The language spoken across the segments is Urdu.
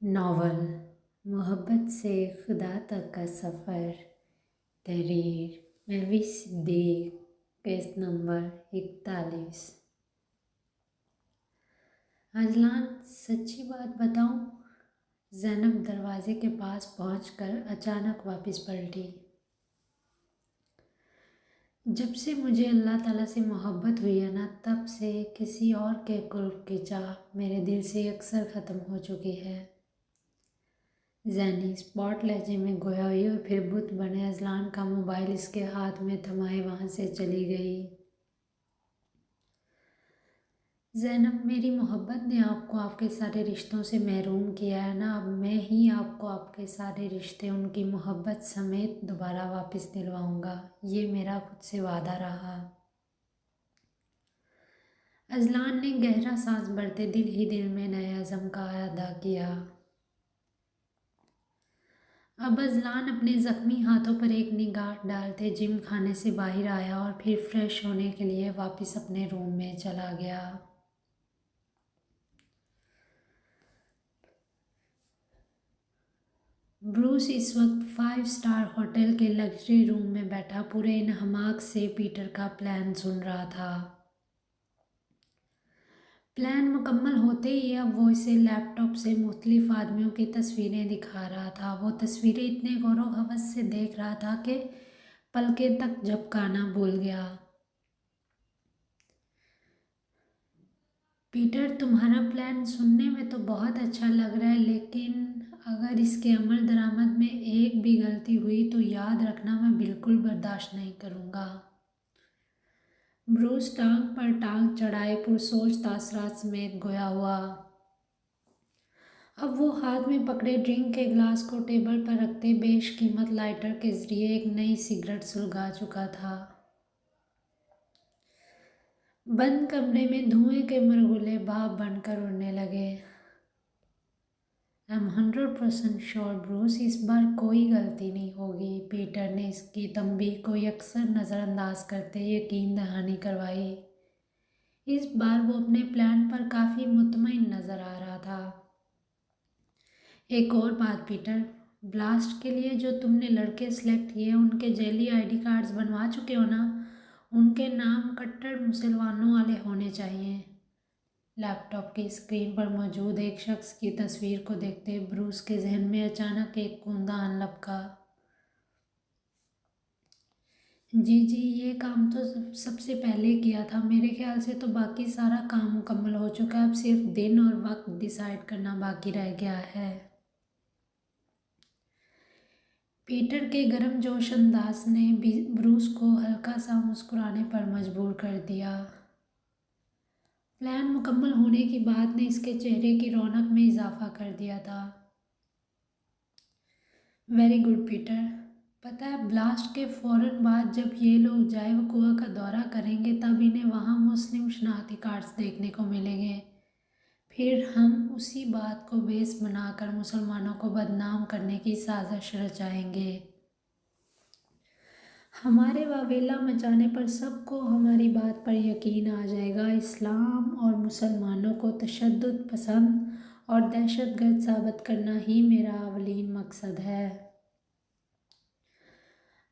ناول محبت سے خدا تک کا سفر، تحریر مہوش صدیق، قسط نمبر 41۔ اذلان سچی بات بتاؤں، زینب دروازے کے پاس پہنچ کر اچانک واپس پلٹی۔ جب سے مجھے اللہ تعالیٰ سے محبت ہوئی ہے نا، تب سے کسی اور کے قرب کی چاہ میرے دل سے اکثر ختم ہو چکی ہے۔ زینی اسپاٹ لہجے میں گویا ہوئی اور پھر بت بنے اذلان کا موبائل اس کے ہاتھ میں تھمائے وہاں سے چلی گئی۔ زینب، میری محبت نے آپ کو آپ کے سارے رشتوں سے محروم کیا ہے نا، اب میں ہی آپ کو آپ کے سارے رشتے ان کی محبت سمیت دوبارہ واپس دلواؤں گا، یہ میرا خود سے وعدہ رہا۔ اذلان نے گہرا سانس بھرتے دل ہی دل میں نئے عزم کا ادا کیا۔ اب اذلان اپنے زخمی ہاتھوں پر ایک نگاہ ڈالتے جم خانے سے باہر آیا اور پھر فریش ہونے کے لیے واپس اپنے روم میں چلا گیا۔ بروس اس وقت 5 اسٹار ہوٹل کے لگژری روم میں بیٹھا پورے انہماک سے پیٹر کا پلان سن رہا تھا۔ پلان مکمل ہوتے ہی اب وہ اسے لیپ ٹاپ سے مختلف آدمیوں کی تصویریں دکھا رہا تھا۔ وہ تصویریں اتنے غور و ہوس سے دیکھ رہا تھا کہ پلکیں تک جھپکانا بھول گیا۔ پیٹر، تمہارا پلان سننے میں تو بہت اچھا لگ رہا ہے، لیکن اگر اس کے عمل درآمد میں ایک بھی غلطی ہوئی تو یاد رکھنا میں بالکل برداشت نہیں کروں گا۔ بروس ٹانگ پر ٹانگ چڑھائے پرسوچ تاثرات سمیت گویا ہوا۔ اب وہ ہاتھ میں پکڑے ڈرنک کے گلاس کو ٹیبل پر رکھتے بیش قیمت لائٹر کے ذریعے ایک نئی سگریٹ سلگا چکا تھا۔ بند کمرے میں دھوئیں کے مرغلرے بھاپ بن کر اڑنے لگے۔ I'm 100% sure بروس، اس بار کوئی غلطی نہیں ہوگی۔ پیٹر نے اس کی تنبیہ کو یکسر نظر انداز کرتے یقین دہانی کروائی۔ اس بار وہ اپنے پلان پر کافی مطمئن نظر آ رہا تھا۔ ایک اور بات پیٹر، بلاسٹ کے لیے جو تم نے لڑکے سلیکٹ کیے ان کے جعلی ID کارڈز بنوا چکے ہو نا؟ ان کے نام کٹڑ مسلمانوں والے ہونے چاہیے۔ لیپ ٹاپ کی اسکرین پر موجود ایک شخص کی تصویر کو دیکھتے بروس کے ذہن میں اچانک ایک کوندان لبکا۔ جی یہ کام تو سب سے پہلے کیا تھا، میرے خیال سے تو باقی سارا کام مکمل ہو چکا ہے، اب صرف دن اور وقت ڈیسائیڈ کرنا باقی رہ گیا ہے۔ پیٹر کے گرم جوش انداز نے بروس کو ہلکا سا مسکرانے پر مجبور کر دیا۔ پلان مکمل ہونے کی بات نے اس کے چہرے کی رونق میں اضافہ کر دیا تھا۔ ویری گڈ پیٹر، پتہ ہے بلاسٹ کے فوراً بعد جب یہ لوگ جائے وقوعہ کا دورہ کریں گے تب انہیں وہاں مسلم شناختی کارڈز دیکھنے کو ملیں گے۔ پھر ہم اسی بات کو بیس بنا کر مسلمانوں کو بدنام کرنے کی سازش رچائیں گے۔ ہمارے واویلا مچانے پر سب کو ہماری بات پر یقین آ جائے گا۔ اسلام اور مسلمانوں کو تشدد پسند اور دہشت گرد ثابت کرنا ہی میرا اولین مقصد ہے۔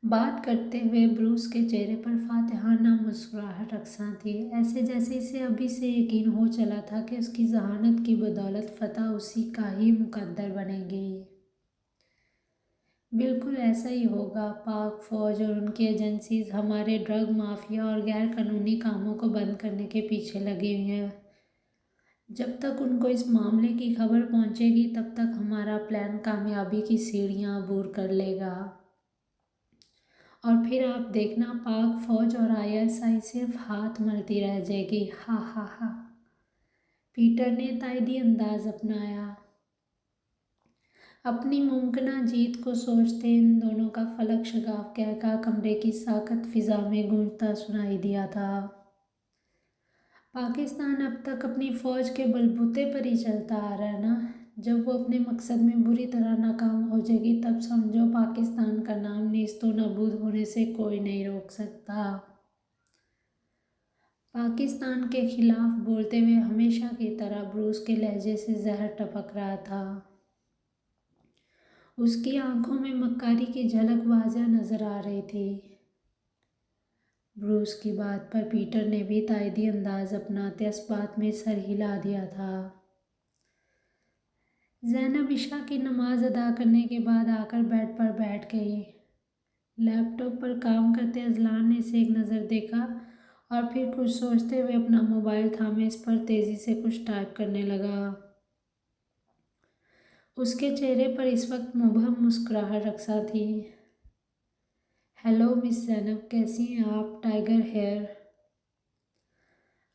بات کرتے ہوئے بروس کے چہرے پر فاتحانہ مسکراہٹ رقصاں تھی، ایسے جیسے اسے ابھی سے یقین ہو چلا تھا کہ اس کی ذہانت کی بدولت فتح اسی کا ہی مقدر بنے گی۔ بالکل ایسا ہی ہوگا۔ پاک فوج اور ان کی ایجنسیز ہمارے ڈرگ مافیا اور غیر قانونی کاموں کو بند کرنے کے پیچھے لگی ہوئی ہیں۔ جب تک ان کو اس معاملے کی خبر پہنچے گی تب تک ہمارا پلان کامیابی کی سیڑھیاں عبور کر لے گا، اور پھر آپ دیکھنا پاک فوج اور ISI صرف ہاتھ ملتی رہ جائے گی۔ ہا ہا ہا۔ پیٹر نے تائیدی انداز اپنایا۔ اپنی ممکنہ جیت کو سوچتے ان دونوں کا فلک شگاف قہقہ کمرے کی ساکت فضا میں گونجتا سنائی دیا تھا۔ پاکستان اب تک اپنی فوج کے بلبوتے پر ہی چلتا آ رہا ہے نا، جب وہ اپنے مقصد میں بری طرح ناکام ہو جائے گی تب سمجھو پاکستان کا نام نیست و نابود ہونے سے کوئی نہیں روک سکتا۔ پاکستان کے خلاف بولتے ہوئے ہمیشہ کی طرح بروس کے لہجے سے زہر ٹپک رہا تھا۔ اس کی آنکھوں میں مکاری کی جھلک واضح نظر آ رہی تھی۔ بروس کی بات پر پیٹر نے بھی تائیدی انداز اپناتے اس بات میں سر ہلا دیا تھا۔ زینب عشاء کی نماز ادا کرنے کے بعد آ کر بیڈ پر بیٹھ گئی۔ لیپ ٹاپ پر کام کرتے اذلان نے اسے ایک نظر دیکھا اور پھر کچھ سوچتے ہوئے اپنا موبائل تھامے اس پر تیزی سے کچھ ٹائپ کرنے لگا۔ اس کے چہرے پر اس وقت مبہم مسکراہٹ رقصہ تھی۔ ہیلو مس زینب، کیسی ہیں آپ؟ Tiger hair.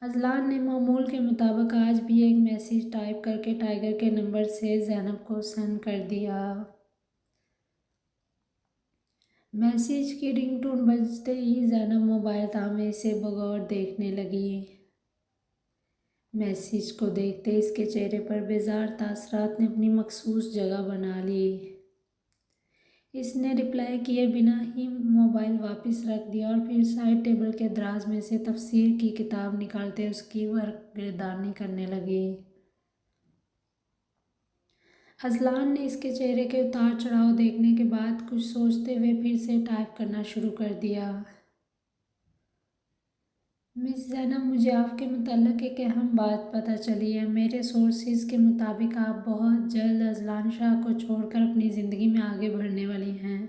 اذلان نے معمول کے مطابق آج بھی ایک میسیج ٹائپ کر کے ٹائیگر کے نمبر سے زینب کو سینڈ کر دیا۔ میسیج کی رنگ ٹون بجتے ہی زینب موبائل تھامے اسے بغور دیکھنے لگی۔ میسیج کو دیکھتے اس کے چہرے پر بیزار تاثرات نے اپنی مخصوص جگہ بنا لی۔ اس نے رپلائی کیے بنا ہی موبائل واپس رکھ دیا اور پھر سائڈ ٹیبل کے دراز میں سے تفسیر کی کتاب نکالتے اس کی ورق کرنے لگی۔ اذلان نے اس کے چہرے کے اتار چڑھاؤ دیکھنے کے بعد کچھ سوچتے ہوئے پھر سے ٹائپ کرنا شروع کر دیا۔ مس زینب، مجھے آپ کے متعلق ایک اہم بات پتہ چلی ہے۔ میرے سورسز کے مطابق آپ بہت جلد اذلان شاہ کو چھوڑ کر اپنی زندگی میں آگے بڑھنے والی ہیں۔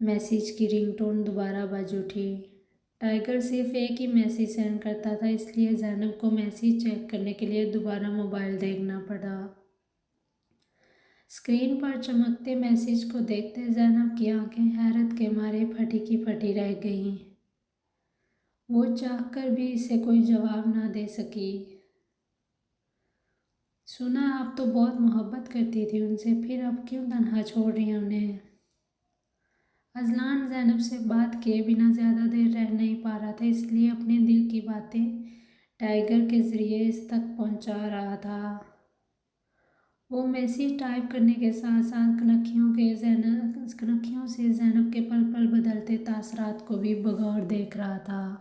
میسیج کی رنگ ٹون دوبارہ بج اٹھی۔ ٹائیگر صرف ایک ہی میسیج سینڈ کرتا تھا، اس لیے زینب کو میسیج چیک کرنے کے لیے دوبارہ موبائل دیکھنا پڑا۔ اسکرین پر چمکتے میسیج کو دیکھتے زینب کی آنکھیں حیرت کے مارے پھٹی کی پھٹی رہ گئیں۔ وہ چاہ کر بھی اسے کوئی جواب نہ دے سکی۔ سنا آپ تو بہت محبت کرتی تھی ان سے، پھر اب کیوں تنہا چھوڑ رہی ہیں انہیں؟ اذلان زینب سے بات کیے بنا زیادہ دیر رہ نہیں پا رہا تھا، اس لیے اپنے دل کی باتیں ٹائیگر کے ذریعے اس تک پہنچا رہا تھا۔ وہ میسیج ٹائپ کرنے کے ساتھ ساتھ کنکھیوں سے زینب کے پل پل بدلتے تاثرات کو بھی بغور دیکھ رہا تھا۔